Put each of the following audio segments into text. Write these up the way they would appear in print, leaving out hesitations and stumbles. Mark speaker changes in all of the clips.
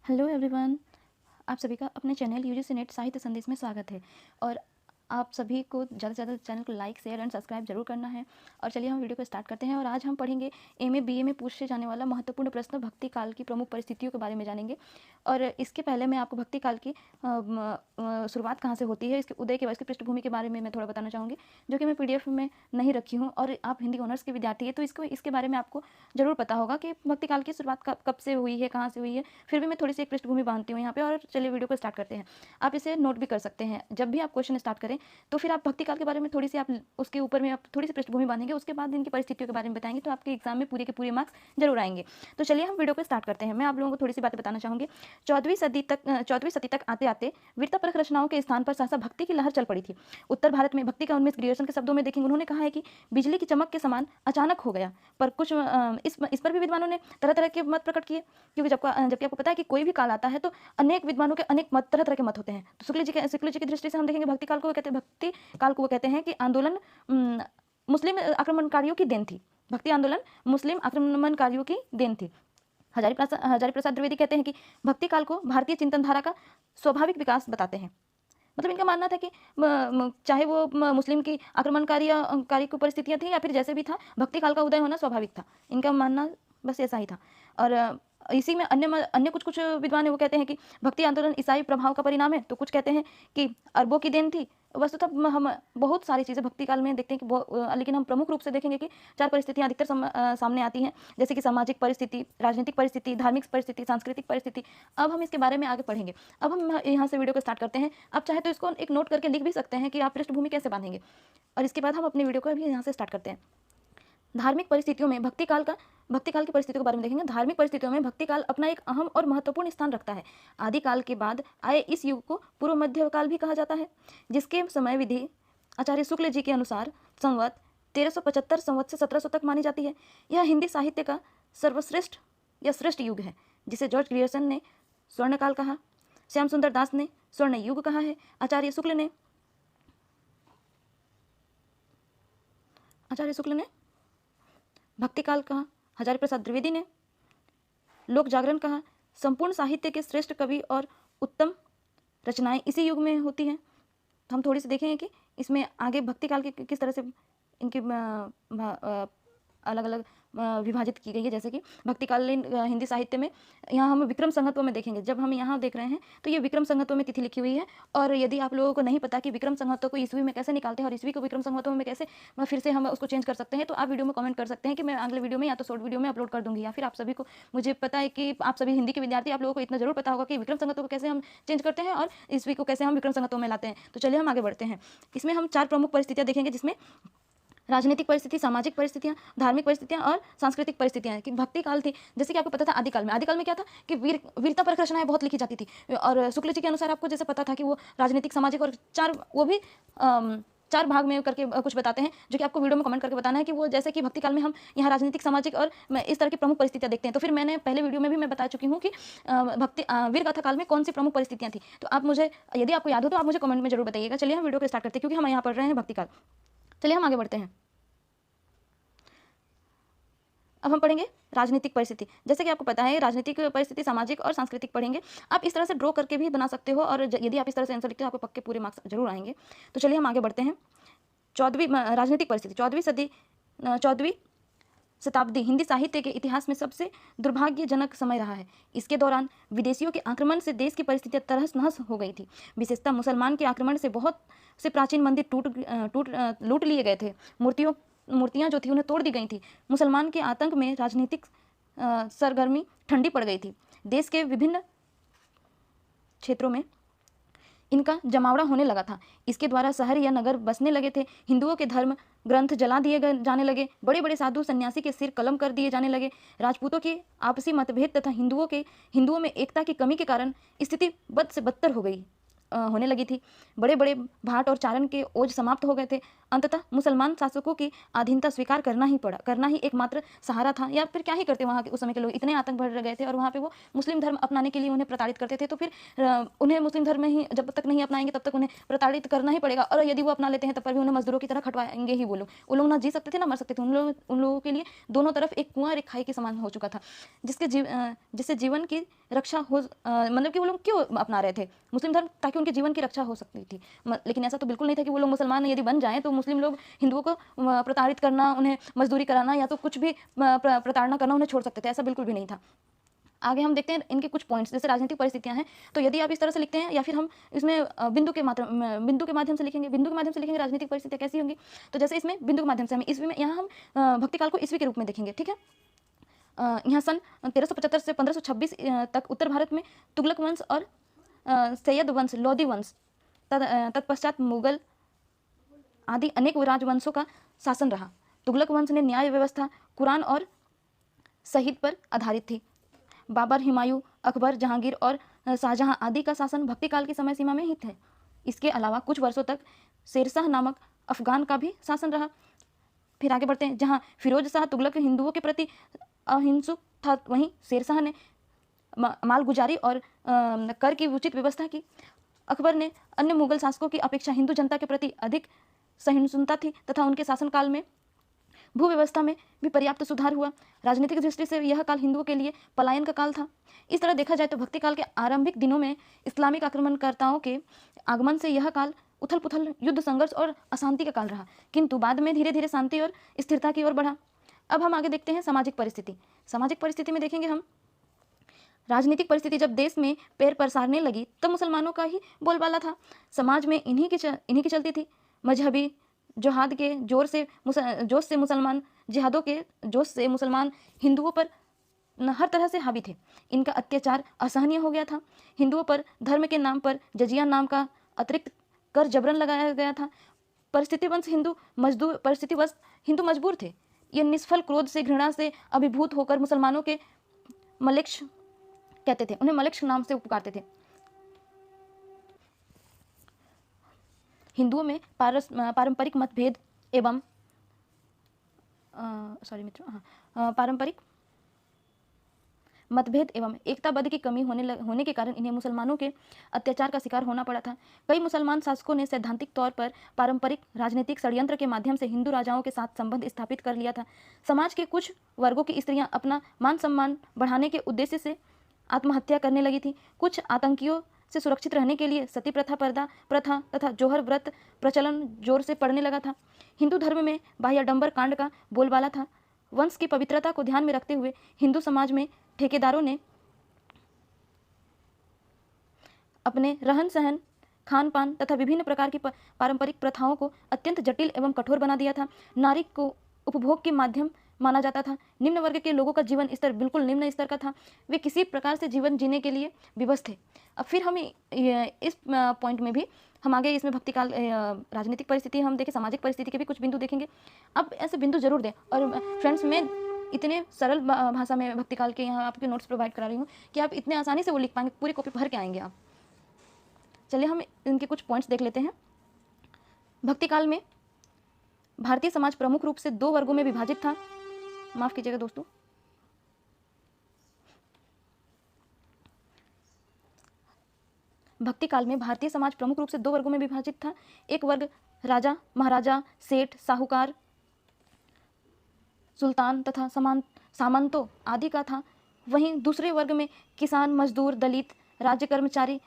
Speaker 1: Hello everyone. आप सभी का अपने चैनल यूजीसी नेट साहित्य संदेश में स्वागत है। और आप सभी को ज़्यादा से ज़्यादा चैनल को लाइक शेयर एंड सब्सक्राइब जरूर करना है। और चलिए हम वीडियो को स्टार्ट करते हैं। और आज हम पढ़ेंगे एमए बीए में पूछे जाने वाला महत्वपूर्ण प्रश्न भक्ति काल की प्रमुख परिस्थितियों के बारे में जानेंगे। और इसके पहले मैं आपको भक्ति काल की शुरुआत कहाँ से होती है, इसके उदय के बाद इसकी पृष्ठभूमि के बारे में मैं थोड़ा बताना चाहूँगी, जो कि मैं PDF में नहीं रखी हूँ। और आप हिंदी ऑनर्स के विद्यार्थी है तो इसके बारे में आपको ज़रूर पता होगा कि भक्ति काल की शुरुआत कब से हुई है, कहाँ से हुई है। फिर भी मैं थोड़ी सी एक पृष्ठभूमि बांधती हूँ यहाँ पे। और चलिए वीडियो को स्टार्ट करते हैं। आप इसे नोट भी कर सकते हैं। जब भी आप क्वेश्चन स्टार्ट करें तो फिर आप भक्ति काल के बारे में थोड़ी सी आप उसके ऊपर में आप थोड़ी सी पृष्ठभूमि बांधेंगे, उसके बाद इनकी परिस्थितियों के बारे में बताएंगे, तो आपके एग्जाम में पूरे के पूरे मार्क्स जरूर आएंगे। तो चलिए हम वीडियो को स्टार्ट करते हैं। मैं आप लोगों को थोड़ी सी बातें बताना चाहूँगी। 14वीं सदी तक आते आते वीरतापरक रचनाओं के स्थान पर सहसा भक्ति की लहर चल पड़ी थी। उत्तर भारत में भक्ति का उन्मेष ग्रियर्सन के शब्दों में देखेंगे। उन्होंने कहा है कि बिजली की चमक के समान अचानक हो गया। पर कुछ इस पर भी विद्वानों ने तरह तरह के मत प्रकट किए, क्योंकि जबकि आपको पता है कि कोई भी काल आता है तो अनेक विद्वानों के अनेक मत, तरह तरह के मत होते हैं। तो शुक्ल जी की दृष्टि से हम देखेंगे भक्ति काल को वो कहते हैं कि आंदोलन मुस्लिम आक्रमणकारियों की देन थी। भक्ति आंदोलन मुस्लिम आक्रमणकारियों की देन थी। हजारी प्रसाद द्विवेदी कहते हैं कि भक्ति काल को भारतीय चिंतन धारा का स्वाभाविक विकास बताते हैं। मतलब इनका मानना था कि चाहे वो मुस्लिम की आक्रमणकारी को परिस्थितियां थी या फिर जैसे भी था, भक्ति काल का उदय होना स्वाभाविक था। इनका मानना बस ऐसा ही था। और इसी में अन्य कुछ विद्वान है वो कहते हैं कि भक्ति आंदोलन ईसाई प्रभाव का परिणाम है। तो कुछ कहते हैं कि अरबों की देन थी। वस्तुतः हम बहुत सारी चीज़ें भक्ति काल में देखते हैं कि लेकिन हम प्रमुख रूप से देखेंगे कि 4 परिस्थितियां अधिकतर सामने आती हैं, जैसे कि सामाजिक परिस्थिति, राजनीतिक परिस्थिति, धार्मिक परिस्थिति, सांस्कृतिक परिस्थिति। अब हम इसके बारे में आगे पढ़ेंगे। अब हम यहाँ से वीडियो को स्टार्ट करते हैं। आप चाहे तो इसको एक नोट करके लिख भी सकते हैं कि आप पृष्ठभूमि कैसे बांधेंगे। और इसके बाद हम अपने वीडियो को भी यहाँ से स्टार्ट करते हैं। धार्मिक परिस्थितियों में भक्ति काल की परिस्थितियों के बारे में देखेंगे। धार्मिक परिस्थितियों में भक्ति काल अपना एक अहम और महत्वपूर्ण स्थान रखता है। आदि काल के बाद आए इस युग को पूर्व मध्य काल भी कहा जाता है, जिसके समय विधि आचार्य शुक्ल जी के अनुसार संवत 1375 संवत से 1700 तक मानी जाती है। यह हिंदी साहित्य का सर्वश्रेष्ठ या श्रेष्ठ युग है, जिसे जॉर्ज ग्रियर्सन ने स्वर्ण काल कहा, श्याम सुंदर दास ने स्वर्ण युग कहा है, आचार्य शुक्ल ने भक्ति काल कहा, हजारी प्रसाद द्विवेदी ने लोक जागरण कहा। संपूर्ण साहित्य के श्रेष्ठ कवि और उत्तम रचनाएं इसी युग में होती हैं। तो हम थोड़ी सी देखेंगे कि इसमें आगे भक्ति काल के किस तरह से इनकी अलग अलग विभाजित की गई है। जैसे कि भक्तिकालीन हिंदी साहित्य में यहाँ हम विक्रम संवत में देखेंगे। जब हम यहाँ देख रहे हैं तो ये विक्रम संवत में तिथि लिखी हुई है। और यदि आप लोगों को नहीं पता कि विक्रम संवत को ईस्वी में कैसे निकालते हैं और ईस्वी को विक्रम संवत में कैसे फिर से हम उसको चेंज कर सकते हैं, तो आप वीडियो में कमेंट कर सकते हैं कि मैं अगले वीडियो में या तो शॉर्ट वीडियो में अपलोड कर दूंगी। या फिर आप सभी को, मुझे पता है कि आप सभी हिंदी के विद्यार्थी, आप लोगों को इतना जरूर पता होगा कि विक्रम संवत को कैसे हम चेंज करते हैं और ईस्वी को कैसे हम विक्रम संवत में लाते हैं। तो चलिए हम आगे बढ़ते हैं। इसमें हम 4 प्रमुख परिस्थितियाँ देखेंगे, जिसमें राजनीतिक परिस्थिति, सामाजिक परिस्थितियाँ, धार्मिक परिस्थितियाँ और सांस्कृतिक परिस्थितियाँ। कि भक्ति काल थी, जैसे कि आपको पता था आदिकाल में क्या था कि वीरता पर रचनाएं बहुत लिखी जाती थी। और शुक्ल जी के अनुसार आपको जैसे पता था कि वो राजनीतिक, सामाजिक और 4 भाग में करके कुछ बताते हैं, जो कि आपको वीडियो में कमेंट करके बताना है कि वो, जैसे कि भक्ति काल में हम यहाँ राजनीतिक, सामाजिक और इस तरह की प्रमुख परिस्थितियाँ देखते हैं। तो फिर मैंने पहले वीडियो में भी मैं बता चुकी हूँ कि वीर गाथा काल में कौन सी प्रमुख परिस्थितियाँ थी। तो आप मुझे, यदि आपको याद हो तो आप मुझे कमेंट में जरूर बताइएगा। चलिए हम वीडियो को स्टार्ट करते हैं, क्योंकि हम यहाँ पढ़ रहे हैं भक्ति काल। चलिए हम आगे बढ़ते हैं। अब हम पढ़ेंगे राजनीतिक परिस्थिति। जैसे कि आपको पता है राजनीतिक परिस्थिति, सामाजिक और सांस्कृतिक पढ़ेंगे। आप इस तरह से ड्रॉ करके भी बना सकते हो, और यदि आप इस तरह से आंसर लिखते हो आपको पक्के पूरे मार्क्स जरूर आएंगे। तो चलिए हम आगे बढ़ते हैं। राजनीतिक परिस्थिति। 14वीं शताब्दी हिंदी साहित्य के इतिहास में सबसे दुर्भाग्यजनक समय रहा है। इसके दौरान विदेशियों के आक्रमण से देश की परिस्थितियां तहस नहस हो गई थी। विशेषतः मुसलमान के आक्रमण से बहुत से प्राचीन मंदिर लूट लिए गए थे। मूर्तियां जो थी उन्हें तोड़ दी गई थी। मुसलमान के आतंक में राजनीतिक सरगर्मी ठंडी पड़ गई थी। देश के विभिन्न क्षेत्रों में इनका जमावड़ा होने लगा था। इसके द्वारा शहर या नगर बसने लगे थे। हिंदुओं के धर्म ग्रंथ जला दिए जाने लगे। बड़े बड़े साधु सन्यासी के सिर कलम कर दिए जाने लगे। राजपूतों के आपसी मतभेद तथा हिंदुओं में एकता की कमी के कारण स्थिति बद से बदतर हो गई। होने लगी थी। बड़े बड़े भाट और चारण के ओज समाप्त हो गए थे। अंततः मुसलमान शासकों की अधीनता स्वीकार करना ही एकमात्र सहारा था, या फिर क्या ही करते। वहाँ के उस समय के लोग इतने आतंक भर गए थे और वहाँ पे वो मुस्लिम धर्म अपनाने के लिए उन्हें प्रताड़ित करते थे। तो फिर उन्हें मुस्लिम धर्म में ही जब तक नहीं अपनाएंगे तब तक उन्हें प्रताड़ित करना ही पड़ेगा, और यदि वो अपना लेते हैं तब पर भी उन्हें मजदूरों की तरह खटवाएंगे ही। वो लोग ना जी सकते थे ना मर सकते थे। उन लोगों के लिए दोनों तरफ एक कुआं और एक खाई के समान हो चुका था, जिससे जीवन की रक्षा हो, मतलब कि वो लोग क्यों अपना रहे थे मुस्लिम धर्म? ताकि उनके जीवन की रक्षा हो सकती थी। लेकिन ऐसा तो बिल्कुल नहीं था कि वो लोग मुसलमान यदि बन जाएं तो मुस्लिम लोग हिंदुओं को प्रताड़ित करना, उन्हें मजदूरी कराना या तो कुछ भी प्रताड़ना करना उन्हें छोड़ सकते थे। ऐसा बिल्कुल भी नहीं था। आगे हम देखते हैं इनके कुछ पॉइंट्स, जैसे राजनीतिक परिस्थितियां हैं। तो यदि आप इस तरह से लिखते हैं या फिर हम इसमें बिंदु के माध्यम से लिखेंगे राजनीतिक परिस्थितियां कैसी होंगी। तो जैसे इसमें बिंदु के माध्यम से हम ईस्वी में, यहाँ हम भक्तिकाल को ईस्वी के रूप में देखेंगे, ठीक है। यहाँ सन 1375 से 1526 तक उत्तर भारत में तुगलक वंश और सैयद वंश, लोधी वंश, तत्पश्चात मुगल आदि अनेक राजवंशों का शासन रहा। तुगलक वंश ने न्याय व्यवस्था कुरान और शहीद पर आधारित थी। बाबर, हुमायूं, अकबर, जहांगीर और शाहजहां आदि का शासन भक्तिकाल की समय सीमा में ही थे। इसके अलावा कुछ वर्षों तक शेरशाह नामक अफगान का भी शासन रहा। फिर आगे बढ़ते हैं। जहां फिरोज शाह तुगलक हिंदुओं के प्रति अहिंसक था, वहीं शेरशाह ने मालगुजारी और कर की उचित व्यवस्था की। अकबर ने अन्य मुगल शासकों की अपेक्षा हिंदू जनता के प्रति अधिक सहिष्णुता थी तथा उनके शासनकाल में भू व्यवस्था में भी पर्याप्त सुधार हुआ। राजनीतिक दृष्टि से यह काल हिंदुओं के लिए पलायन का काल था। इस तरह देखा जाए तो भक्ति काल के आरंभिक दिनों में इस्लामिक आक्रमणकर्ताओं के आगमन से यह काल उथल पुथल, युद्ध, संघर्ष और अशांति का काल रहा, किंतु बाद में धीरे धीरे शांति और स्थिरता की ओर बढ़ा। अब हम आगे देखते हैं सामाजिक परिस्थिति। सामाजिक परिस्थिति में देखेंगे हम राजनीतिक परिस्थिति जब देश में पैर पसारने लगी तब मुसलमानों का ही बोलबाला था। समाज में इन्हीं की चलती थी। मजहबी जोहाद के जोश से मुसलमान जिहादों के जोश से मुसलमान हिंदुओं पर हर तरह से हावी थे। इनका अत्याचार असहनीय हो गया था। हिंदुओं पर धर्म के नाम पर जजिया नाम का अतिरिक्त कर जबरन लगाया गया था। परिस्थितिवश हिंदू मजबूर थे। ये निष्फल क्रोध से, घृणा से अभिभूत होकर मुसलमानों के मलेक्ष कहते थे, उन्हें मलेक्ष नाम से पुकारते थे। हिंदुओं में पारंपरिक मतभेद एवं एकताबद्ध की कमी होने के कारण इन्हें मुसलमानों के अत्याचार का शिकार होना पड़ा था। कई मुसलमान शासकों ने सैद्धांतिक तौर पर पारंपरिक राजनीतिक षड्यंत्र के माध्यम से हिंदू राजाओं के साथ संबंध स्थापित कर लिया था। समाज के कुछ वर्गों की स्त्रियां अपना मान सम्मान बढ़ाने के उद्देश्य से आत्महत्या करने लगी थी। कुछ आतंकियों से सुरक्षित रहने के लिए सती प्रथा, पर्दा प्रथा तथा जोहर व्रत प्रचलन जोर से पड़ने लगा था। हिंदू धर्म में बाह्याडंबर कांड का बोलबाला था। वंश की पवित्रता को ध्यान में रखते हुए हिंदू समाज में ठेकेदारों ने अपने रहन सहन, खान पान तथा विभिन्न प्रकार की पारंपरिक प्रथाओं को अत्यंत जटिल एवं कठोर बना दिया था। नारी को उपभोग के माध्यम माना जाता था। निम्न वर्ग के लोगों का जीवन स्तर बिल्कुल निम्न स्तर का था। वे किसी प्रकार से जीवन जीने के लिए विवश थे। अब फिर हम इस पॉइंट में भी हम आगे इसमें भक्तिकाल, राजनीतिक परिस्थिति हम देखें, सामाजिक परिस्थिति के भी कुछ बिंदु देखेंगे। अब ऐसे बिंदु जरूर दें। और फ्रेंड्स, मैं इतने सरल भाषा में भक्तिकाल के यहाँ आपके नोट्स प्रोवाइड करा रही हूँ कि आप इतने आसानी से वो लिख पाएंगे, पूरी कॉपी भर के आएंगे आप। चलिए हम इनके कुछ पॉइंट्स देख लेते हैं। भक्तिकाल में भारतीय समाज प्रमुख रूप से दो वर्गों में विभाजित था। माफ कीजिएगा दोस्तों। भक्ति काल में भारतीय समाज प्रमुख रूप से दो वर्गों में विभाजित था। एक वर्ग राजा, महाराजा, सेठ, साहूकार, सुल्तान तथा सामंतों आदि का था। वहीं दूसरे वर्ग में किसान, मजदूर, दलित, राज्य कर्मचारी,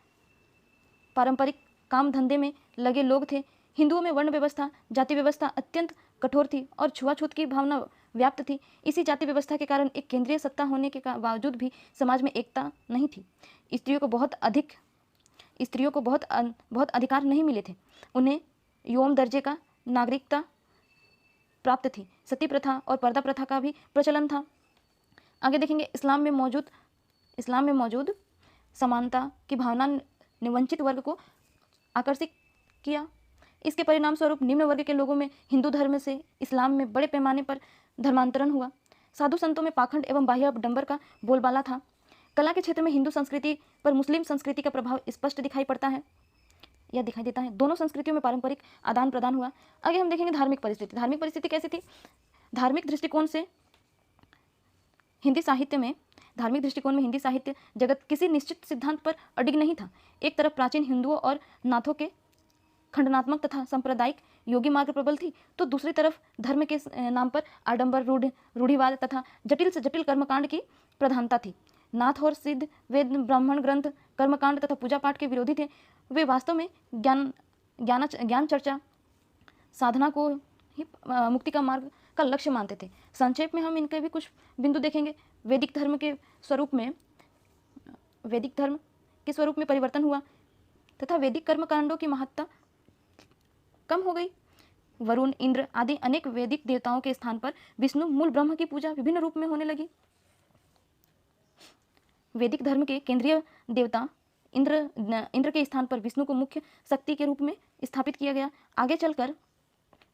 Speaker 1: पारंपरिक काम धंधे में लगे लोग थे। हिंदुओं में वर्ण व्यवस्था, जाति व्यवस्था अत्यंत कठोर थी और छुआछूत की भावना व्याप्त थी। इसी जाति व्यवस्था के कारण एक केंद्रीय सत्ता होने के बावजूद भी समाज में एकता नहीं थी। स्त्रियों को बहुत अधिकार नहीं मिले थे। उन्हें यौम दर्जे का नागरिकता प्राप्त थी। सती प्रथा और पर्दा प्रथा का भी प्रचलन था। आगे देखेंगे, इस्लाम में मौजूद समानता की भावना ने वंचित वर्ग को आकर्षित किया। इसके परिणाम स्वरूप निम्न वर्ग के लोगों में हिंदू धर्म से इस्लाम में बड़े पैमाने पर धर्मांतरण हुआ। साधु संतों में पाखंड एवं बाह्याडंबर का बोलबाला था। कला के क्षेत्र में हिंदू संस्कृति पर मुस्लिम संस्कृति का प्रभाव स्पष्ट दिखाई पड़ता है। यह दिखाई देता है। दोनों संस्कृतियों में पारंपरिक आदान प्रदान हुआ। आगे हम देखेंगे धार्मिक परिस्थिति। धार्मिक परिस्थिति कैसी थी? धार्मिक दृष्टिकोण से हिंदी साहित्य में हिंदी साहित्य जगत किसी निश्चित सिद्धांत पर अडिग नहीं था। एक तरफ प्राचीन हिंदुओं और नाथों के खंडनात्मक तथा सांप्रदायिक योगी मार्ग प्रबल थी, तो दूसरी तरफ धर्म के नाम पर आडंबर, रूढ़िवाद तथा जटिल से जटिल कर्मकांड की प्रधानता थी। नाथ और सिद्ध वेद, ब्राह्मण ग्रंथ, कर्मकांड तथा पूजा पाठ के विरोधी थे। वे वास्तव में ज्ञान चर्चा साधना को ही मुक्ति का मार्ग का लक्ष्य मानते थे। संक्षेप में हम इनके भी कुछ बिंदु देखेंगे। वैदिक धर्म के स्वरूप में परिवर्तन हुआ तथा वैदिक कर्मकांडों की महत्ता कम हो गई। वरुण, इंद्र आदि अनेक वैदिक देवताओं के स्थान पर विष्णु, मूल ब्रह्म की पूजा विभिन्न रूप में होने लगी। वैदिक धर्म के केंद्रीय देवता इंद्र के स्थान पर विष्णु को मुख्य शक्ति के रूप में स्थापित किया गया। आगे चलकर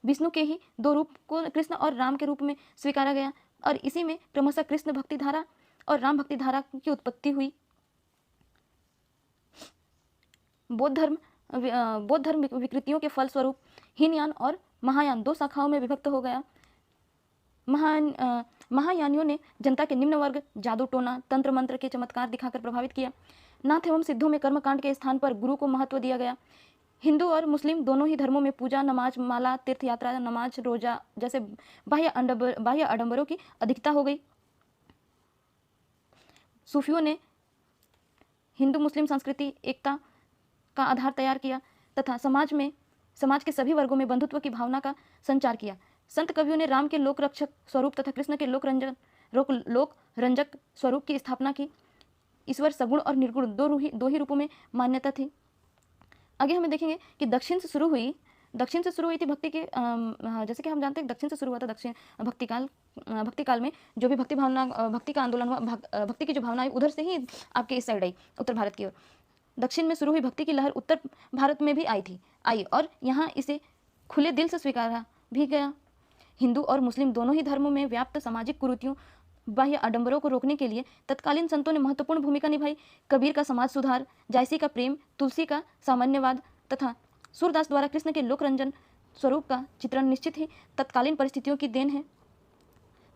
Speaker 1: विष्णु के ही दो रूप को कृष्ण और राम के रूप में स्वीकारा गया और इसी में क्रमशः कृष्ण भक्ति धारा और राम भक्ति धारा की उत्पत्ति हुई। बौद्ध धर्म विकृतियों के फलस्वरूप हीनयान और महायान दो शाखाओं में विभक्त हो गया। महायानियों ने जनता के निम्न वर्ग जादू टोना, तंत्र मंत्र के चमत्कार दिखाकर प्रभावित किया। नाथ एवं सिद्धों में कर्मकांड के स्थान पर गुरु को महत्व दिया गया। हिंदू और मुस्लिम दोनों ही धर्मों में पूजा, नमाज, माला, तीर्थ यात्रा, नमाज, रोजा जैसे बाह्य आडंबरों की अधिकता हो गई। सूफियों ने हिंदू मुस्लिम संस्कृति एकता का आधार तैयार किया तथा समाज के सभी वर्गों में बंधुत्व की भावना का संचार किया। संत कवियों ने राम के लोक रक्षक स्वरूप तथा कृष्ण के लोक रंजक स्वरूप की स्थापना की। ईश्वर सगुण और निर्गुण दो ही रूपों में मान्यता थी। आगे हमें देखेंगे कि दक्षिण से शुरू हुई थी भक्ति के, जैसे कि हम जानते हैं दक्षिण से शुरू हुआ था। दक्षिण भक्ति काल में जो भी भक्ति का आंदोलन हुआ, भक्ति की जो भावना आई उधर से ही आपके इस साइड आई, उत्तर भारत की ओर। दक्षिण में शुरू हुई भक्ति की लहर उत्तर भारत में भी आई और यहाँ इसे खुले दिल से स्वीकारा भी गया। हिंदू और मुस्लिम दोनों ही धर्मों में व्याप्त सामाजिक कुरीतियों, बाह्य आडंबरों को रोकने के लिए तत्कालीन संतों ने महत्वपूर्ण भूमिका निभाई। कबीर का समाज सुधार, जायसी का प्रेम, तुलसी का सामान्यवाद तथा सूरदास द्वारा कृष्ण के लोक रंजन स्वरूप का चित्रण निश्चित ही तत्कालीन परिस्थितियों की देन है।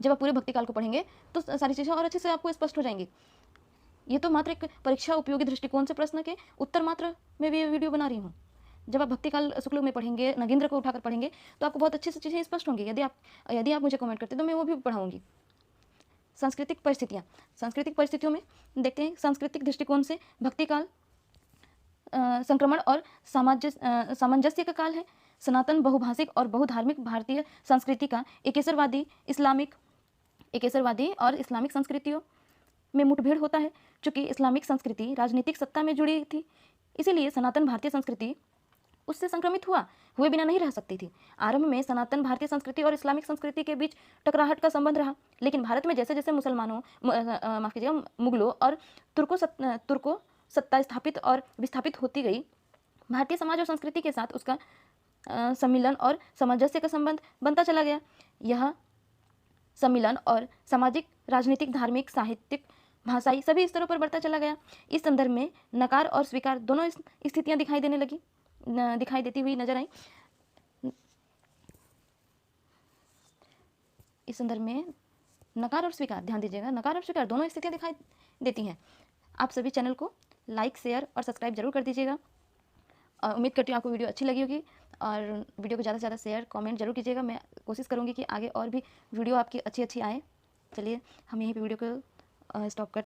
Speaker 1: जब आप पूरे भक्ति काल को पढ़ेंगे तो सारी चीज़ें और अच्छे से आपको स्पष्ट हो जाएंगी। ये तो मात्र एक परीक्षा उपयोगी दृष्टिकोण से प्रश्न के उत्तर मात्र में भी वीडियो बना रही हूँ। जब आप भक्ति काल शुक्ल में पढ़ेंगे, नगेंद्र को उठाकर पढ़ेंगे तो आपको बहुत अच्छे से चीज़ें स्पष्ट होंगी। यदि आप मुझे कमेंट करते तो मैं वो भी पढ़ाऊँगी। सांस्कृतिक परिस्थितियों में देखते हैं सांस्कृतिक दृष्टिकोण से भक्ति काल संक्रमण और सामंजस्य का काल है। सनातन बहुभाषिक और बहुधार्मिक भारतीय संस्कृति का एकेश्वरवादी और इस्लामिक संस्कृतियों में मुठभेड़ होता है। चूँकि इस्लामिक संस्कृति राजनीतिक सत्ता में जुड़ी थी, इसीलिए सनातन भारतीय संस्कृति उससे संक्रमित हुए बिना नहीं रह सकती थी। आरंभ में सनातन भारतीय संस्कृति और इस्लामिक संस्कृति के बीच टकराहट का संबंध रहा, लेकिन भारत में जैसे जैसे मुगलों और तुर्कों सत्ता स्थापित और विस्थापित होती गई, भारतीय समाज और संस्कृति के साथ उसका सम्मिलन और सामंजस्य का संबंध बनता चला गया। यह सम्मिलन और सामाजिक, राजनीतिक, धार्मिक, साहित्यिक, भाषाई सभी स्तरों पर बढ़ता चला गया। इस संदर्भ में नकार और स्वीकार दोनों स्थितियां दिखाई देती हुई नजर आई। इस संदर्भ में नकार और स्वीकार, ध्यान दीजिएगा, नकार और स्वीकार दोनों स्थितियां दिखाई देती हैं। आप सभी चैनल को लाइक, शेयर और सब्सक्राइब जरूर कर दीजिएगा। और उम्मीद करती हूँ आपको वीडियो अच्छी लगी होगी और वीडियो को ज़्यादा से ज़्यादा शेयर, कमेंट जरूर कीजिएगा। मैं कोशिश करूँगी कि आगे और भी वीडियो आपकी अच्छी आए। चलिए हम यहीं पे वीडियो को स्टॉप करते हैं।